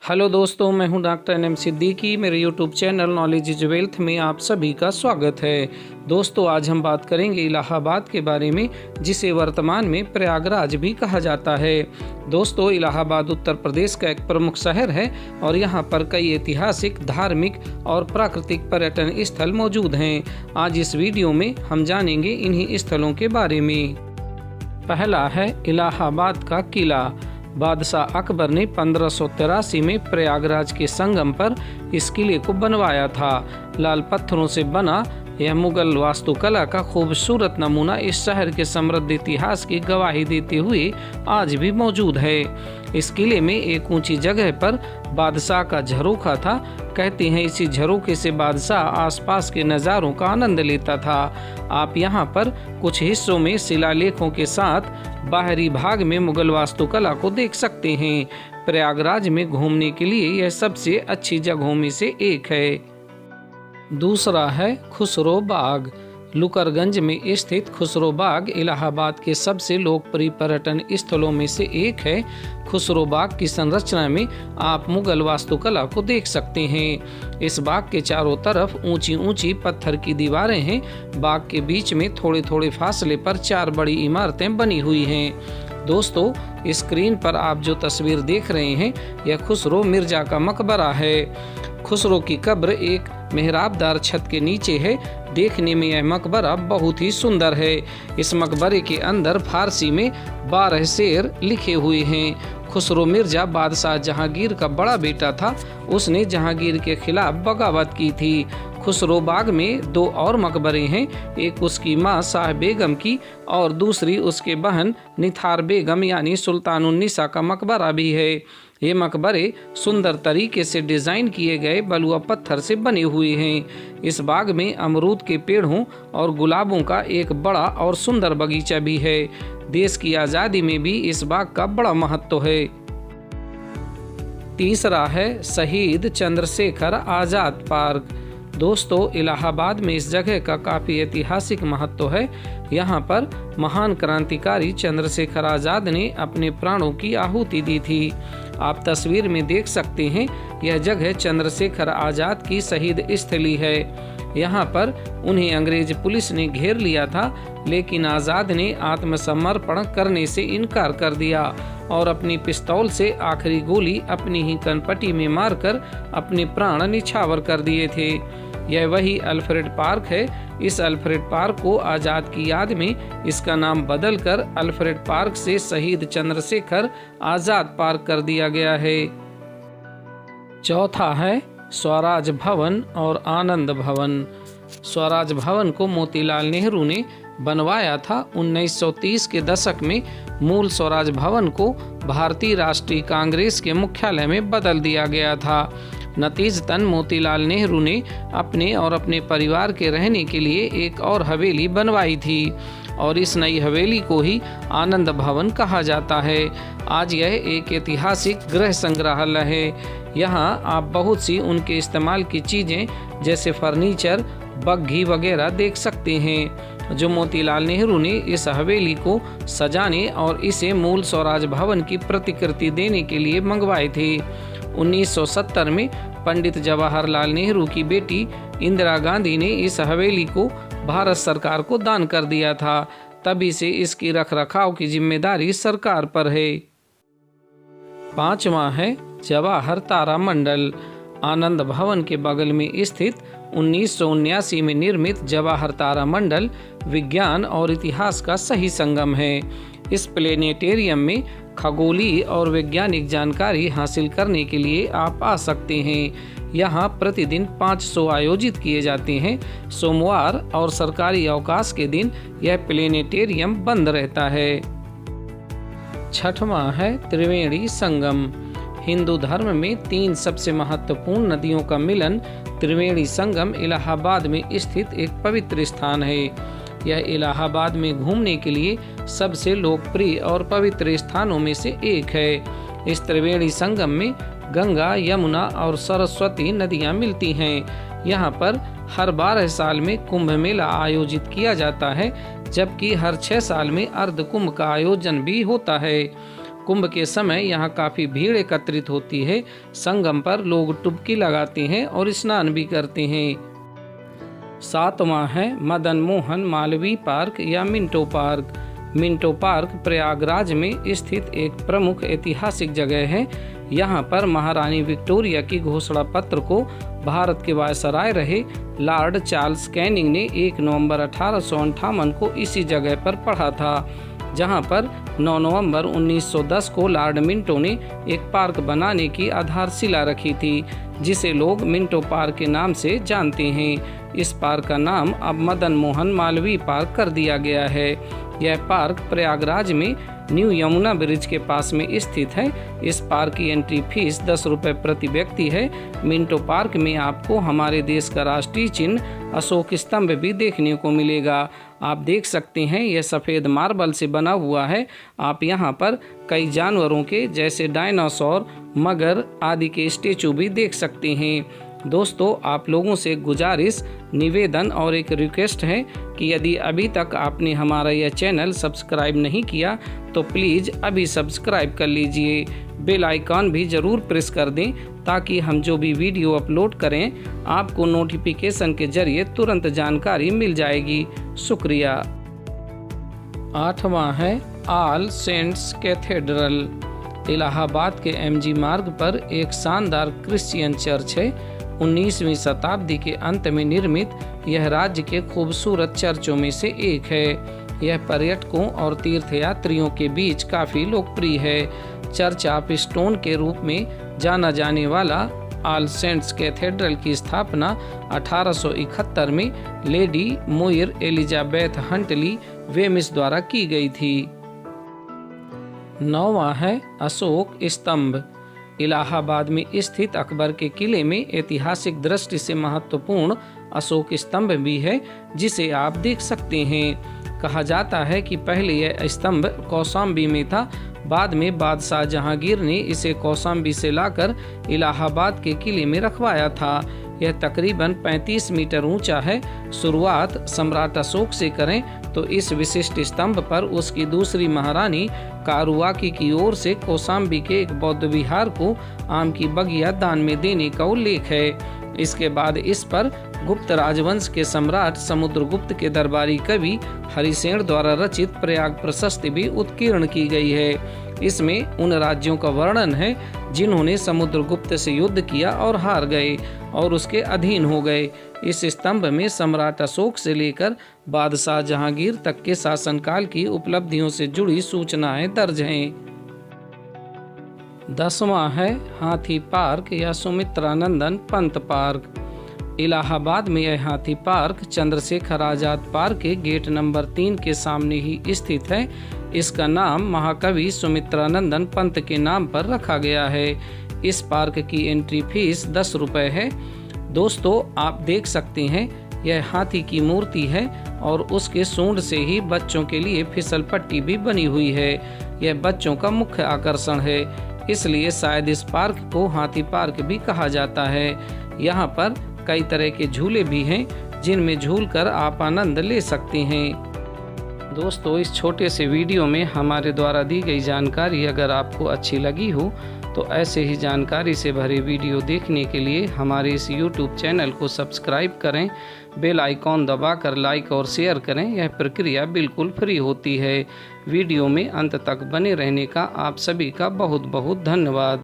Hello दोस्तों, मैं हूं डॉक्टर एनएम सिद्दीकी। मेरे YouTube channel knowledge is wealth में आप सभी का स्वागत है। दोस्तों, आज हम बात करेंगे इलाहाबाद के बारे में, जिसे वर्तमान में प्रयागराज भी कहा जाता है। दोस्तों, इलाहाबाद उत्तर प्रदेश का एक प्रमुख शहर है और यहाँ पर कई ऐतिहासिक, धार्मिक और प्राकृतिक पर्यटन स्थल मौजूद हैं। आज इस वीडियो में हम जानेंगे इन्हीं स्थलों के बारे में। पहला है इलाहाबाद का किला। बादशाह अकबर ने 1583 में प्रयागराज के संगम पर इस किले को बनवाया था। लाल पत्थरों से बना यह मुगल वास्तुकला का खूबसूरत नमूना इस शहर के समृद्ध इतिहास की गवाही देते हुए आज भी मौजूद है। इस किले में एक ऊंची जगह पर बादशाह का झरोखा था। कहते हैं इसी झरोखे से बादशाह आसपास के नज़ारों का आनंद लेता था। आप यहाँ पर कुछ हिस्सों में शिलालेखों के साथ बाहरी भाग में मुगल वास्तुकला को देख सकते हैं। प्रयागराज में घूमने के लिए यह सबसे अच्छी जगहों में से एक है। दूसरा है खुसरो बाग। लुकरगंज में स्थित खुसरो बाग इलाहाबाद के सबसे लोकप्रिय पर्यटन स्थलों में से एक है। खुसरो बाग की संरचना में आप मुगल वास्तुकला को देख सकते हैं। इस बाग के चारों तरफ ऊंची ऊंची पत्थर की दीवारें हैं। बाग के बीच में थोड़े थोड़े फासले पर 4 बड़ी इमारतें बनी हुई हैं। दोस्तों, स्क्रीन पर आप जो तस्वीर देख रहे हैं यह खुसरो मिर्जा का मकबरा है। खुसरो की कब्र एक मेहराबदार छत के नीचे है। देखने में यह मकबरा बहुत ही सुंदर है। इस मकबरे के अंदर फारसी में 12 शेर लिखे हुए हैं। खुसरो मिर्जा बादशाह जहांगीर का बड़ा बेटा था। उसने जहांगीर के खिलाफ बगावत की थी। खुसरो बाग में 2 और मकबरे हैं। एक उसकी मां शाह बेगम की और दूसरी उसके बहन निथार बेगम यानी सुल्तानुन्निसा का मकबरा भी है। ये मकबरे सुंदर तरीके से डिजाइन किए गए बलुआ पत्थर से बने हुए हैं। इस बाग में अमरूद के पेड़ों और गुलाबों का एक बड़ा और सुंदर बगीचा भी है। देश की आज़ादी में भी इस बाग का बड़ा महत्व है। तीसरा है शहीद चंद्रशेखर आज़ाद पार्क। दोस्तों, इलाहाबाद में इस जगह का काफ़ी ऐतिहासिक महत्व है। यहाँ पर महान क्रांतिकारी चंद्रशेखर आज़ाद ने अपने प्राणों की आहुति दी थी। आप तस्वीर में देख सकते हैं यह जगह चंद्रशेखर आज़ाद की शहीद स्थली है। यहाँ पर उन्हें अंग्रेज पुलिस ने घेर लिया था, लेकिन आज़ाद ने आत्मसमर्पण करने से इनकार कर दिया और अपनी पिस्तौल से आखिरी गोली अपनी ही कनपटी में मारकर अपने प्राण निछावर कर दिए थे। यह वही अल्फ्रेड पार्क है। इस अल्फ्रेड पार्क को आज़ाद की याद में इसका नाम बदलकर अल्फ्रेड पार्क से शहीद चंद्रशेखर आज़ाद पार्क कर दिया गया है। चौथा है स्वराज भवन और आनंद भवन। स्वराज भवन को मोतीलाल नेहरू ने बनवाया था। 1930 के दशक में मूल स्वराज भवन को भारतीय राष्ट्रीय कांग्रेस के मुख्यालय में बदल दिया गया था। नतीजतन मोतीलाल नेहरू ने अपने और अपने परिवार के रहने के लिए एक और हवेली बनवाई थी और इस नई हवेली को ही आनंद भवन कहा जाता है। आज यह एक ऐतिहासिक गृह संग्रहालय है। यहाँ आप बहुत सी उनके इस्तेमाल की चीज़ें जैसे फर्नीचर, बग्घी वगैरह देख सकते हैं, जो मोतीलाल नेहरू ने इस हवेली को सजाने और इसे मूल स्वराज भवन की प्रतिकृति देने के लिए मंगवाए थे। 1970 में पंडित जवाहरलाल नेहरू की बेटी इंदिरा गांधी ने इस हवेली को भारत सरकार को दान कर दिया था। तभी से इसकी रखरखाव की जिम्मेदारी सरकार पर है। पांचवा है जवाहर तारा मंडल। आनंद भवन के बगल में स्थित 1979 में निर्मित जवाहर तारा मंडल विज्ञान और इतिहास का सही संगम है। इस प्लेनेटेरियम में खगोलीय और वैज्ञानिक जानकारी हासिल करने के लिए आप आ सकते हैं। यहाँ प्रतिदिन 5 शो आयोजित किए जाते हैं। सोमवार और सरकारी अवकाश के दिन यह प्लेनेटेरियम बंद रहता है। छठवां है त्रिवेणी संगम। हिंदू धर्म में 3 सबसे महत्वपूर्ण नदियों का मिलन त्रिवेणी संगम इलाहाबाद में स्थित एक पवित्र स्थान है। यह इलाहाबाद में घूमने के लिए सबसे लोकप्रिय और पवित्र स्थानों में से एक है। इस त्रिवेणी संगम में गंगा, यमुना और सरस्वती नदियां मिलती हैं। यहाँ पर हर 12 साल में कुंभ मेला आयोजित किया जाता है, जबकि हर 6 साल में अर्ध कुंभ का आयोजन भी होता है। कुंभ के समय यहाँ काफ़ी भीड़ एकत्रित होती है। संगम पर लोग डुबकी लगाते हैं और स्नान भी करते हैं। 7वां है मदन मोहन मालवीय पार्क या Minto park. Minto park Prayagraj में स्थित एक प्रमुख ऐतिहासिक जगह है। यहाँ पर महारानी विक्टोरिया की घोषणा पत्र को भारत के वायसराय रहे लॉर्ड चार्ल्स कैनिंग ने 1 नवंबर 1858 को इसी जगह पर पढ़ा था, जहाँ पर 9 नवंबर 1910 को लॉर्ड मिंटो ने एक पार्क बनाने की आधारशिला रखी थी, जिसे लोग मिंटो पार्क के नाम से जानते हैं। इस पार्क का नाम अब मदन मोहन मालवीय पार्क कर दिया गया है। यह पार्क प्रयागराज में न्यू यमुना ब्रिज के पास में स्थित है। इस पार्क की एंट्री फीस 10 रुपये प्रति व्यक्ति है। मिंटो पार्क में आपको हमारे देश का राष्ट्रीय चिन्ह अशोक स्तंभ भी देखने को मिलेगा। आप देख सकते हैं यह सफ़ेद मार्बल से बना हुआ है। आप यहाँ पर कई जानवरों के जैसे डायनासोर, मगर आदि के स्टेचू भी देख सकते हैं। दोस्तों, आप लोगों से गुजारिश, निवेदन और एक रिक्वेस्ट है कि यदि अभी तक आपने हमारा यह चैनल सब्सक्राइब नहीं किया तो प्लीज़ अभी सब्सक्राइब कर लीजिए। बेल आइकॉन भी ज़रूर प्रेस कर दें ताकि हम जो भी वीडियो अपलोड करें आपको नोटिफिकेशन के जरिए तुरंत जानकारी मिल जाएगी। शुक्रिया। 8वां है ऑल सेंट्स कैथेड्रल। इलाहाबाद के एमजी मार्ग पर एक शानदार क्रिश्चियन चर्च है। 19वीं शताब्दी के अंत में निर्मित यह राज्य के खूबसूरत चर्चों में से एक है। यह पर्यटकों और तीर्थयात्रियों के बीच काफ़ी लोकप्रिय है। चर्च ऑफ स्टोन के रूप में जाना जाने वाला ऑल सेंट्स कैथेड्रल की स्थापना 1871 में लेडी मोइर एलिजाबेथ हंटली वेमिस द्वारा की गई थी। 9वां है अशोक स्तंभ। इलाहाबाद में स्थित अकबर के किले में ऐतिहासिक दृष्टि से महत्वपूर्ण अशोक स्तंभ भी है, जिसे आप देख सकते हैं। कहा जाता है कि पहले यह स्तंभ कौशाम्बी में था। बाद में बादशाह जहांगीर ने इसे कौशाम्बी से लाकर इलाहाबाद के किले में रखवाया था। यह तकरीबन 35 मीटर ऊंचा है। शुरुआत सम्राट अशोक से करें तो इस विशिष्ट स्तंभ पर उसकी दूसरी महारानी कारुआकी की ओर से कौशाम्बी के एक बौद्ध विहार को आम की बगिया दान में देने का उल्लेख है। इसके बाद इस पर गुप्त राजवंश के सम्राट समुद्रगुप्त के दरबारी कवि हरिसेन द्वारा रचित प्रयाग प्रशस्ति भी उत्कीर्ण की गई है। इसमें उन राज्यों का वर्णन है जिन्होंने समुद्रगुप्त से युद्ध किया और हार गए और उसके अधीन हो गए। इस स्तंभ में सम्राट अशोक से लेकर बादशाह जहांगीर तक के शासनकाल की उपलब्धियों से जुड़ी सूचनाएं दर्ज हैं। 10वां है हाथी पार्क या सुमित्रानंदन पंत पार्क। इलाहाबाद में यह हाथी पार्क चंद्रशेखर आजाद पार्क के गेट नंबर 3 के सामने ही स्थित है। इसका नाम महाकवि सुमित्रानंदन पंत के नाम पर रखा गया है। इस पार्क की एंट्री फीस 10 रुपये है। दोस्तों, आप देख सकते हैं यह हाथी की मूर्ति है और उसके सूंड से ही बच्चों के लिए फिसल पट्टी भी बनी हुई है। यह बच्चों का मुख्य आकर्षण है, इसलिए शायद इस पार्क को हाथी पार्क भी कहा जाता है। यहाँ पर कई तरह के झूले भी हैं जिनमें झूलकर आप आनंद ले सकते हैं। दोस्तों, इस छोटे से वीडियो में हमारे द्वारा दी गई जानकारी अगर आपको अच्छी लगी हो तो ऐसे ही जानकारी से भरे वीडियो देखने के लिए हमारे इस YouTube चैनल को सब्सक्राइब करें। बेल आइकॉन दबाकर लाइक और शेयर करें। यह प्रक्रिया बिल्कुल फ्री होती है। वीडियो में अंत तक बने रहने का आप सभी का बहुत बहुत धन्यवाद।